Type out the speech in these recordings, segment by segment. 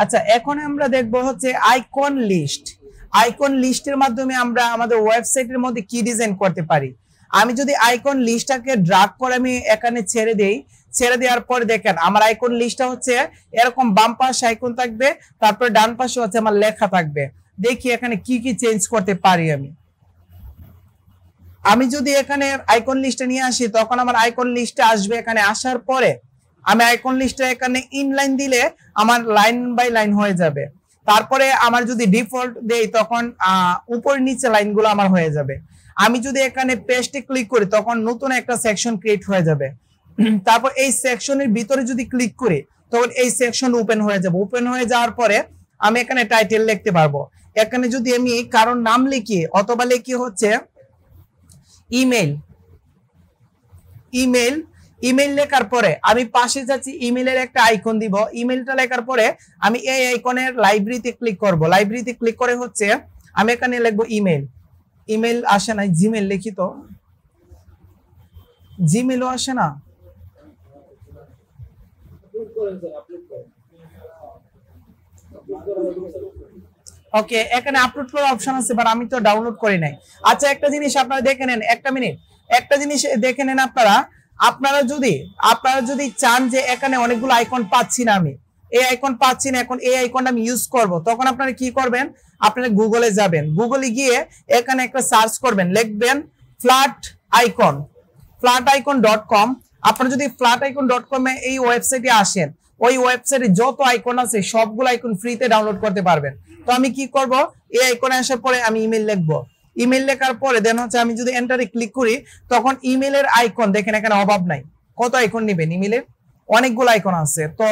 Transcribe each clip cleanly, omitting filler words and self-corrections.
আচ্ছা, এখন আমরা দেখবো হচ্ছে আইকন লিস্ট। আইকন লিস্টের মাধ্যমে আমরা আমাদের ওয়েবসাইটের মধ্যে কি ডিজাইন করতে পারি। আমি যদি আইকন লিস্টটাকে ড্রাগ করে আমি এখানে ছেড়ে দেই, ছেড়ে দেওয়ার পরে দেখেন আমার আইকন লিস্টটা হচ্ছে এরকম, বাম পাশে আইকন থাকবে, তারপরে ডান পাশে হচ্ছে আমার লেখা থাকবে। দেখি এখানে কি কি চেঞ্জ করতে পারি। আমি যদি এখানে আইকন লিস্টে নিয়ে আসি, তখন আমার আইকন লিস্টে আসবে। এখানে আসার পরে আমি আইকন লিস্টে এখানে ইনলাইন দিলে আমার লাইন বাই লাইন হয়ে যাবে। তারপরে আমার যদি ডিফল্ট দেই, তখন উপর নিচে লাইনগুলো আমার হয়ে যাবে। আমি যদি এখানে পেস্টে ক্লিক করি, তখন নতুন একটা সেকশন ক্রিয়েট হয়ে যাবে। তারপর এই সেকশনের ভিতরে যদি ক্লিক করি, তখন এই সেকশন ওপেন হয়ে যাবে। ওপেন হয়ে যাওয়ার পরে আমি এখানে টাইটেল লিখতে পারবো। এখানে যদি আমি কারোর নাম লিখি অথবা লিখি হচ্ছে ইমেল, ইমেল ইমেল লেখার পরে আমি পাশে যাচ্ছি, ইমেলের একটা আইকন দিব। ইমেলটা লেখার পরে আমি এই আইকনের লাইব্রেরিতে ক্লিক করব। লাইব্রেরিতে ক্লিক করে হচ্ছে আমি এখানে লিখবো ইমেল। ইমেল আসে না, জিমেল লিখি, তো জিমেলও আসে না। ওকে, এখানে আপলোড করার অপশন আছে, বাট আমি তো ডাউনলোড করি নাই। আচ্ছা, একটা জিনিস আপনারা দেখে নেন, একটা মিনিট, একটা জিনিস দেখে নেন। আপনারা যদি চান যে এখানে অনেকগুলো আইকন পাচ্ছি না, আমি এই আইকন পাচ্ছি না, এখন এই আইকনটা আমি ইউজ করব, তখন আপনারা কি করবেন, আপনারা গুগলে যাবেন। গুগলে গিয়ে এখানে একটা সার্চ করবেন, লিখবেন flaticon.com। আপনারা যদি flaticon.com এ এই ওয়েবসাইটে আসেন, ওই ওয়েবসাইটে যত আইকন আছে সবগুলো আইকন ফ্রিতে ডাউনলোড করতে পারবেন। তো আমি কি করব, এই আইকনে আসার পরে আমি ইমেল লিখবো। ইমেল লেখার পরে দেন হচ্ছে আমি যদি এন্টারে ক্লিক করি, তখন ইমেলের আইকন দেখেন এখানে অভাব নাই। কত আইকন নেবেন ইমেলের? অনেকগুলো আইকন আছে। তো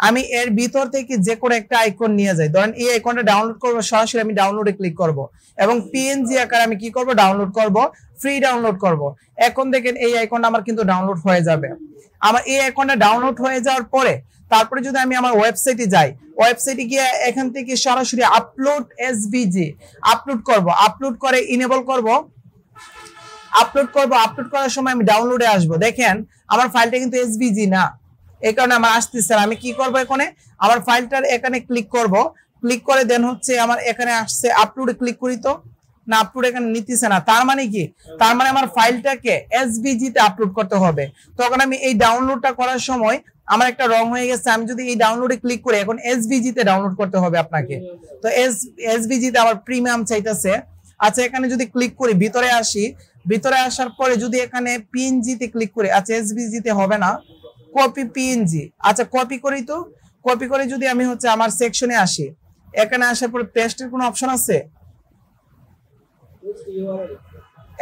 আমি এর ভিতর থেকে যে কোনো একটা আইকন নিয়ে যাই। ধরেন এই আইকনটা ডাউনলোড করবো, সরাসরি আমি ডাউনলোডে ক্লিক করব এবং পিএনজি আকারে আমি কি করব, ডাউনলোড করব, ফ্রি ডাউনলোড করব। এখন দেখেন এই আইকনটা আমার কিন্তু ডাউনলোড হয়ে যাবে। আমার এই আইকনটা ডাউনলোড হয়ে যাওয়ার পরে তারপরে যদি আমি আমার ওয়েবসাইটে যাই, ওয়েবসাইটে গিয়ে এখান থেকে সরাসরি আপলোড এসভিজি আপলোড করব। আপলোড করে ইনেবল করব। আপলোড করার সময় আমি ডাউনলোডে আসবো। দেখেন আমার ফাইলটা কিন্তু এসভিজি না, এই কারণে আমার আসতেছে না। আমি কি করব, এখানে আমার ফাইলটার এখানে ক্লিক করব। ক্লিক করে দেন হচ্ছে আমার এখানে আসছে আপলোডে ক্লিক করি, তো না আপলোড এখানে নিতেছে না। তার মানে কি, তার মানে আমার ফাইলটাকে এসভিজি তে আপলোড করতে হবে। তখন আমি এই ডাউনলোডটা করার সময় আমার একটা রং হয়ে গেছে। আমি যদি এই ডাউনলোডে ক্লিক করি, এখন এসভিজি তে ডাউনলোড করতে হবে আপনাকে। তো এসভিজি তে আমার প্রিমিয়াম চাইতেছে। আচ্ছা, এখানে যদি ক্লিক করি, ভিতরে আসি, ভিতরে আসার পরে যদি এখানে পিএনজি তে ক্লিক করি, আচ্ছা এসভিজি তে হবে না, কপি পিএনজি। আচ্ছা কপি করি, তো কপি করে যদি আমি হচ্ছে আমার সেকশনে আসি, এখানে আসার পরে পেস্টের কোনো অপশন আছে,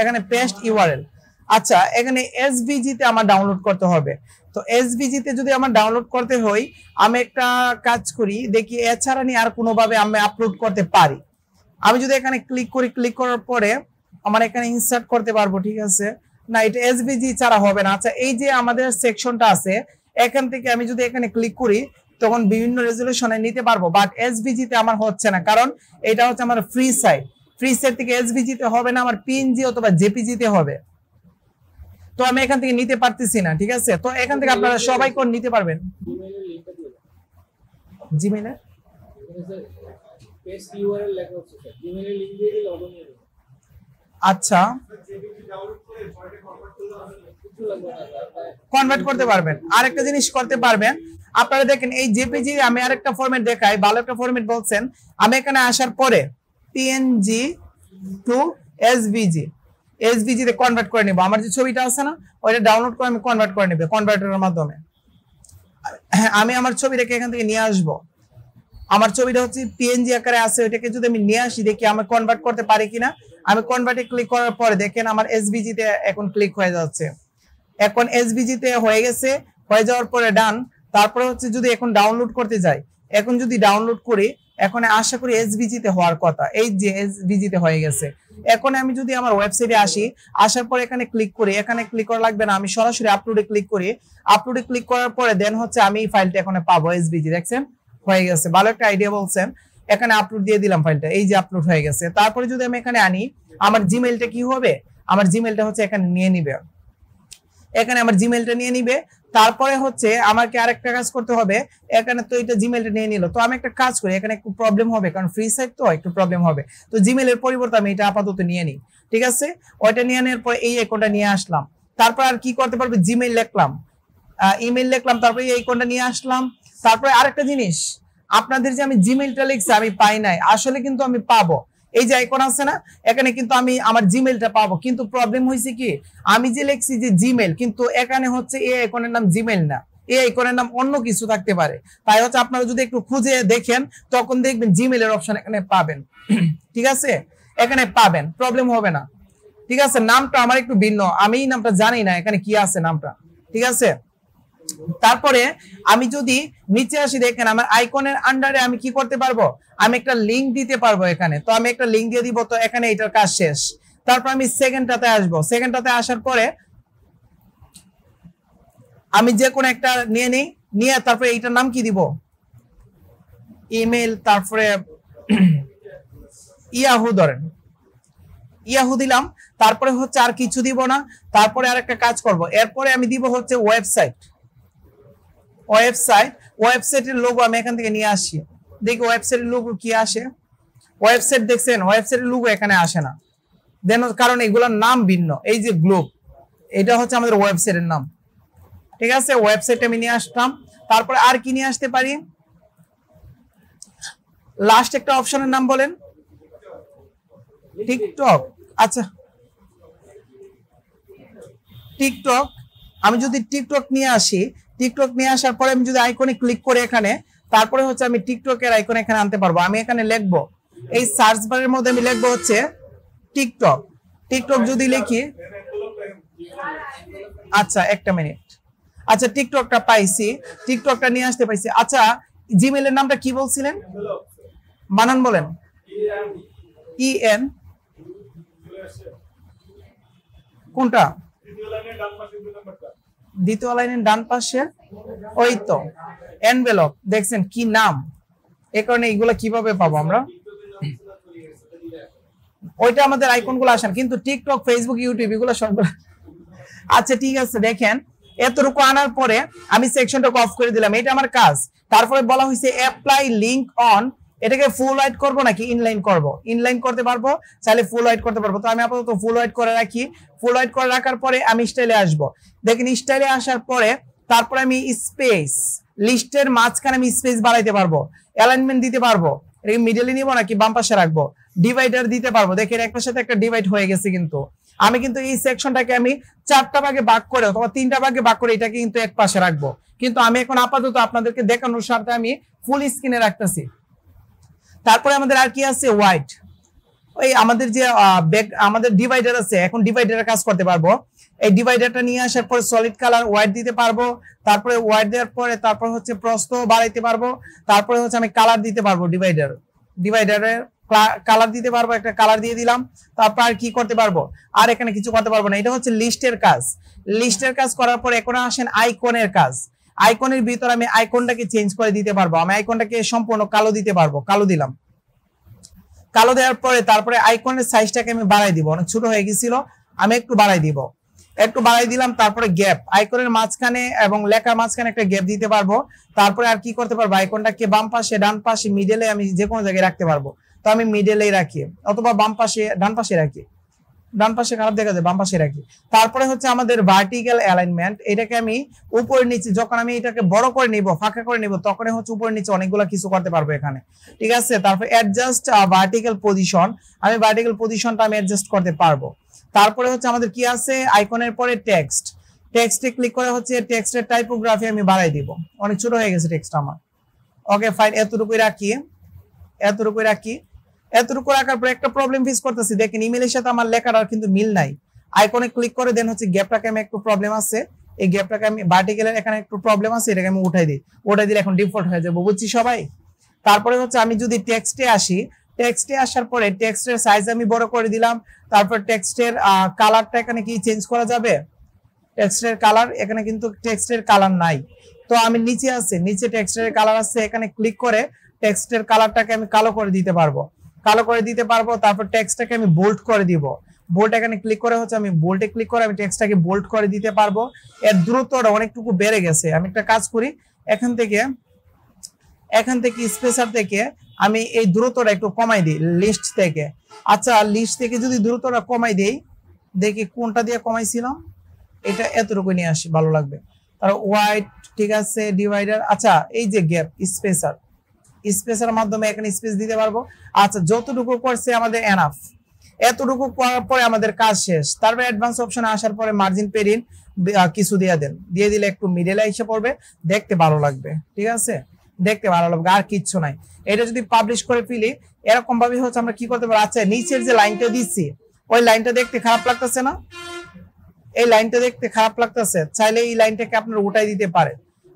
এখানে পেস্ট ইউআরএল। আচ্ছা, এখানে এসভিজি তে আমার ডাউনলোড করতে হবে। তো এসভিজি তে যদি আমার ডাউনলোড করতে হয়, আমি একটা কাজ করি, দেখি এছাড়া নিয়ে আর কোনোভাবে আমি আপলোড করতে পারি। আমি যদি এখানে ক্লিক করি, ক্লিক করার পরে আমার এখানে ইনসার্ট করতে পারবো, ঠিক আছে না, এটা এসভিজি ছাড়া হবে না। আচ্ছা, এই যে আমাদের সেকশনটা আছে, এখান থেকে আমি যদি এখানে ক্লিক করি, তখন বিভিন্ন রেজুলেশনে নিতে পারবো, বাট এসভিজি তে আমার হচ্ছে না, কারণ এটা হচ্ছে আমার ফ্রি সাইট। ফ্রি সাইট থেকে এসভিজি তে হবে না, আমার পিএনজি অথবা জেপিজি তে হবে। তো আমি এখান থেকে নিতে পারতেছি না, ঠিক আছে। তো এখান থেকে আপনারা সবাই কোন নিতে পারবেন। জিমেইলে পেস্ট ইউআরএল লেখা হচ্ছে স্যার, জিমেইলে লিংক দিয়ে দিলে অটো নিয়ে যাবে। আচ্ছা, কনভার্ট করতে পারবেন। আরেকটা জিনিস করতে পারবেন, আপনারা দেখেন এই জেপিজি, আমি আরেকটা ফরম্যাট দেখাই, ভালো একটা ফরম্যাট বলছেন। আমি এখানে আসার পরে পিএনজি টু এসভিজি, এসভিজি তে কনভার্ট করে নেব। আমার যে ছবিটা আছে না, ওইটা ডাউনলোড করে আমি কনভার্ট করে নেব কনভার্টারের মাধ্যমে। আমি আমার ছবিটাকে এখান থেকে নিয়ে আসবো। আমার ছবিটা হচ্ছে পিএনজি আকারে আছে, ওইটাকে যদি আমি নিয়ে আসি, দেখি আমি কনভার্ট করতে পারি কিনা। আমি কনভার্টে ক্লিক করার পরে দেখেন আমার এসভিজি তে এখন ক্লিক হয়ে যাচ্ছে। এখন এসভিজি তে হয়ে গেছে, হয়ে যাওয়ার পরে ডান। তারপরে হচ্ছে যদি এখন ডাউনলোড করতে যাই, এখন যদি ডাউনলোড করি, এখন আশা করি এসভিজি তে হওয়ার কথা, এই যে এসভিজি তে হয়ে গেছে। এখন আমি যদি আমার ওয়েবসাইটে আসি, আসার পরে এখানে ক্লিক করি, এখানে ক্লিক করা লাগবে না, আমি সরাসরি আপলোডে ক্লিক করি। আপলোডে ক্লিক করার পরে দেন হচ্ছে আমি এই ফাইলটা এখানে পাবো, এসভিজি, দেখছেন হয়ে গেছে। ভালো একটা আইডিয়া বলছেন। এখানে আপলোড দিয়ে দিলাম ফাইলটা, এই যে আপলোড হয়ে গেছে। তারপরে যদি আমি এখানে আনি, আমার জিমেইলটা কি হবে, আমার জিমেইলটা হচ্ছে এখানে নিয়ে নিবে। এখানে আমার জিমেলটা নিয়ে নিবে। তারপরে হচ্ছে আমাকে আরেকটা কাজ করতে হবে, এখানে তো এটা জিমেলটা নিয়ে নিল, তো আমি একটা কাজ করি, এখানে একটু প্রবলেম হবে কারণ ফ্রি সাইট তো একটু প্রবলেম হবে, তো জিমেলের পরিবর্তে আমি এটা আপাতত নিয়ে নিই। ঠিক আছে, ওইটা নিয়ে নেওয়ার পরে এই আইকনটা নিয়ে আসলাম। তারপর আর কি করতে পারবে, জিমেল লিখলাম, ইমেল লিখলাম, তারপরে এই আইকনটা নিয়ে আসলাম। তারপরে আরেকটা জিনিস, আপনাদের যে আমি জিমেলটা লিখছি আমি পাই নাই, আসলে কিন্তু আমি পাবো। এই যে আইকন আছে না, এখানে কিন্তু আমি আমার জিমেলটা পাবো, কিন্তু প্রবলেম হয়েছে কি, আমি যে লিখছি যে জিমেল, কিন্তু এখানে হচ্ছে এই আইকনের নাম জিমেল না, এই আইকনের নাম অন্য কিছু থাকতে পারে। তাই হচ্ছে আপনারা যদি একটু খুঁজে দেখেন তখন দেখবেন জিমেলের অপশন এখানে পাবেন। ঠিক আছে, এখানে পাবেন, প্রবলেম হবে না। ঠিক আছে, নামটা আমার একটু ভিন্ন, আমি এই নামটা জানি না এখানে কি আছে নামটা। ঠিক আছে, তারপরে আমি যদি নিচে আসি, দেখেন আমার আইকনের আন্ডারে আমি কি করতে পারবো, আমি একটা লিংক দিতে পারবো এখানে, তো আমি একটা লিংক দিয়ে দিব, তো এখানে এটার কাজ শেষ। তারপর আমি সেকেন্ডটাতে আসবো, সেকেন্ডটাতে আসার পরে আমি যে কোনো একটা নিয়ে নিই, নিয়ে তারপরে এইটার নাম কি দিব, ইমেল, তারপরে ইয়াহু ধরেন, ইয়াহু দিলাম। তারপরে হচ্ছে আর কিছু দিব না, তারপরে আর একটা কাজ করব, এরপরে আমি দিব হচ্ছে ওয়েবসাইট। ওয়েবসাইটের লোগো আমি এখান থেকে নিয়ে আসি, দেখি ওয়েবসাইটের লোগো কি আসে। ওয়েবসাইট দেখছেন, ওয়েবসাইটের লোগো এখানে আসে না, দেন কারণ এগুলোর নাম ভিন্ন। এই যে গ্লোব, এটা হচ্ছে আমাদের ওয়েবসাইটের নাম। ঠিক আছে, ওয়েবসাইট আমি নিয়ে আসলাম। তারপরে আর কি নিয়ে আসতে পারি, লাস্ট একটা অপশনের নাম বলেন, টিকটক। আচ্ছা, টিকটক, আমি যদি টিকটক নিয়ে আসি, টিকটক নিয়ে আসার পরে আমি যদি আইকনে ক্লিক করে এখানে, তারপরে হচ্ছে আমি টিকটকের আইকন এখানে আনতে পারবো। আমি এখানে লিখবো, এই সার্চ বারের মধ্যে আমি লিখবো হচ্ছে টিকটক। টিকটক যদি লিখি, আচ্ছা একটা মিনিট, আচ্ছা টিকটকটা পাইছি, টিকটকটা নিয়ে আসতে পাইছি। আচ্ছা, জিমেলের নামটা কি বলছিলেন, বানান বলেন, ইএন কোনটা, দ্বিতীয় লাইনের ডান পাশে, ওই তো এনভেলপ, দেখছেন কি নাম, এই কারণে এইগুলা কিভাবে পাবো আমরা, ওইটা আমাদের আইকন গুলো আসেন, কিন্তু টিকটক, ফেসবুক, ইউটিউব এগুলো সবগুলো। আচ্ছা ঠিক আছে, দেখেন এতটুকু আনার পরে আমি সেকশনটাকে অফ করে দিলাম, এটা আমার কাজ। তারপরে বলা হয়েছে অ্যাপ্লাই লিংক অন, এটাকে ফুল হোয়াইট করবো নাকি ইনলাইন করবো, ইনলাইন করতে পারবো, চাইলে ফুল হোয়াইট করতে পারবো, তো আমি আপাতত ফুল হোয়াইট করে রাখি। ফুল হোয়াইট করে রাখার পরে আমি স্টাইলে আসবো, দেখেন স্টাইলে আসার পরে তারপরে আমি স্পেস, লিস্টের মাঝখানে আমি স্পেস বাড়াইতে পারবো, অ্যালাইনমেন্ট দিতে পারবো, এটাকে মিডলে নিবো নাকি বাম পাশে রাখবো, ডিভাইডার দিতে পারবো, দেখেন একটার সাথে একটা ডিভাইড হয়ে গেছে। কিন্তু আমি কিন্তু এই সেকশনটাকে আমি 4টা ভাগে ভাগ করে অথবা 3টা ভাগে ভাগ করে এটাকে কিন্তু এক পাশে রাখবো, কিন্তু আমি এখন আপাতত আপনাদেরকে দেখানোর সাথে আমি ফুল স্ক্রিনে রাখতেছি। তারপরে আমাদের আর কি আছে, হোয়াইট, ওই আমাদের যে আমাদের ডিভাইডার আছে, এখন ডিভাইডারের কাজ করতে পারবো। এই ডিভাইডারটা নিয়ে আসার পরে সলিড কালার হোয়াইট দিতে পারবো, তারপরে হোয়াইট দেওয়ার পরে তারপর হচ্ছে প্রস্থ বাড়াইতে পারবো, তারপরে হচ্ছে আমি কালার দিতে পারবো, ডিভাইডারের কালার দিতে পারবো, একটা কালার দিয়ে দিলাম। তারপর আর কি করতে পারবো, আর এখানে কিছু করতে পারবো না। এটা হচ্ছে লিস্টের কাজ। লিস্টের কাজ করার পর এখন আসেন আইকনের কাজ। আইকনের ভিতর আমি আইকনটাকে চেঞ্জ করে দিতে পারবো, আমি আইকনটাকে সম্পূর্ণ কালো দিতে পারবো, কালো দিলাম। কালো দেওয়ার পরে তারপরে আইকনের সাইজটাকে আমি বাড়াই দিব, অনেক ছোট হয়ে গেছিল, আমি একটু বাড়াই দিব, একটু বাড়াই দিলাম। তারপরে গ্যাপ, আইকনের মাঝখানে এবং লেখার মাঝখানে একটা গ্যাপ দিতে পারবো। তারপরে আর কি করতে পারবো, আইকনটাকে বাম পাশে, ডান পাশে, মিডলে আমি যে কোনো জায়গায় রাখতে পারবো, তো আমি মিডলেই রাখি, অথবা বাম পাশে, ডান পাশে রাখি, ডান পাশে খারাপ দেখা যায়, বাম পাশে রাখি। তারপরে হচ্ছে আমাদের ভার্টিক্যাল অ্যালাইনমেন্ট, এটাকে আমি উপর নিচে, যখন আমি এটাকে বড় করে নিব, ফাঁকা করে নিব, তখন হচ্ছে উপর নিচে অনেকগুলো কিছু করতে পারবো এখানে। ঠিক আছে, তারপরে অ্যাডজাস্ট ভার্টিক্যাল পজিশন, আমি ভার্টিক্যাল পজিশনটা আমি অ্যাডজাস্ট করতে পারবো। তারপরে হচ্ছে আমাদের কি আছে, আইকনের পরে টেক্সট, টেক্সটে ক্লিক করে হচ্ছে টেক্সটের টাইপোগ্রাফি আমি বাড়াই দিব, অনেক ছোট হয়ে গেছে টেক্সট আমার। ওকে ফাইন, এতটুকুই রাখি, এতটুকুই রাখি। এতটুকু রাখার পর একটা প্রবলেম ফেস করতেছি, দেখেন ইমেলের সাথে আমার লেখার কিন্তু মিল নাই। আইকনে ক্লিক করে দেন হচ্ছে গ্যাপটাকে আমি একটু প্রবলেম আছে, এই গ্যাপটাকে আমি ভার্টিক্যালের এখানে একটু প্রবলেম আছে, এটাকে আমি উঠাই দিই, উঠাই দিলে এখন ডিফল্ট হয়ে যাবে, বুঝছি সবাই। তারপরে হচ্ছে আমি যদি টেক্সটে আসি, টেক্সটে আসার পরে টেক্সটের সাইজ আমি বড় করে দিলাম। তারপর টেক্সটের কালারটা এখানে কি চেঞ্জ করা যাবে, টেক্সটের কালার, এখানে কিন্তু টেক্সটের কালার নাই, তো আমি নিচে আছে, নিচে টেক্সটের কালার আছে, এখানে ক্লিক করে টেক্সটের কালারটাকে আমি কালো করে দিতে পারবো, কালো করে দিতে পারবো। তারপর টেক্সটটাকে আমি বোল্ড করে দিব, বোল্ড এখানে ক্লিক করে হচ্ছে আমি বোল্ডে ক্লিক করে আমি টেক্সটটাকে বোল্ড করে দিতে পারবো। এর দ্রুতটা অনেকটুকু বেড়ে গেছে। আমি একটা কাজ করি, এখান থেকে স্পেসার থেকে আমি এই দ্রুতটা একটু কমাই দিই লিস্ট থেকে। আচ্ছা, লিস্ট থেকে যদি দ্রুতটা কমাই দেই, দেখি কোনটা দিয়ে কমাইছিলাম, এটা এতটুকু নিয়ে আসি, ভালো লাগবে। আর হোয়াইট, ঠিক আছে, ডিভাইডার। আচ্ছা, এই যে গ্যাপ, স্পেসার মাধ্যমে এখানে স্পেস দিতে পারবো। আচ্ছা, যতটুকু করছে আমাদের এনাফ, এতটুকু করার পরে আমাদের কাজ শেষ। তারপরে অ্যাডভান্স অপশনে আসার পরে মার্জিন পেরিন কিছু দিয়ে দেন, দিয়ে দিলে একটু মিডলে এসে পড়বে, দেখতে ভালো লাগবে। ঠিক আছে, দেখতে ভালো লাগবে, আর কিচ্ছু নাই। এটা যদি পাবলিশ করে ফেলি, এরকম ভাবে হচ্ছে আমরা কি করতে পারি। আচ্ছা, নিচের যে লাইনটা দিচ্ছি, ওই লাইনটা দেখতে খারাপ লাগতেছে না? এই লাইনটা দেখতে খারাপ লাগতেছে, চাইলে এই লাইনটাকে আপনার উঠাই দিতে পারে।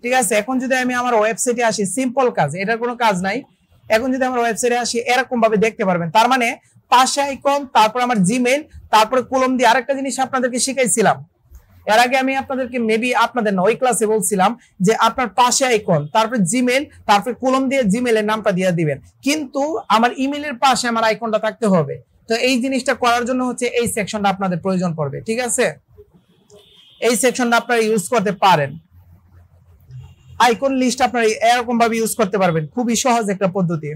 ঠিক আছে, এখন যদি আমি আমার ওয়েবসাইটে আসি, সিম্পল কাজ, এটার কোনো কাজ নাই। এখন যদি আমার ওয়েবসাইটে আসি, এরকম ভাবে দেখতে পারবেন। তার মানে পাশে আইকন, তারপর আমার জিমেইল, তারপরে কলম দিয়ে আরেকটা জিনিস আপনাদেরকে শিখাইছিলাম এর আগে। আমি আপনাদেরকে মেবি আপনাদের ওই ক্লাসে বলছিলাম যে আপনার পাশে আইকন, তারপরে জিমেইল, তারপরে কলম দিয়ে জিমেইলের নামটা দিয়ে দিবেন, কিন্তু আমার ইমেইলের পাশে আমার আইকনটা থাকতে হবে। তো এই জিনিসটা করার জন্য হচ্ছে এই সেকশনটা আপনাদের প্রয়োজন পড়বে। ঠিক আছে, এই সেকশনটা আপনারা ইউজ করতে পারেন। আইকন লিস্ট আপনারা এরকম ভাবে ইউজ করতে পারবেন, খুবই সহজ একটা পদ্ধতি।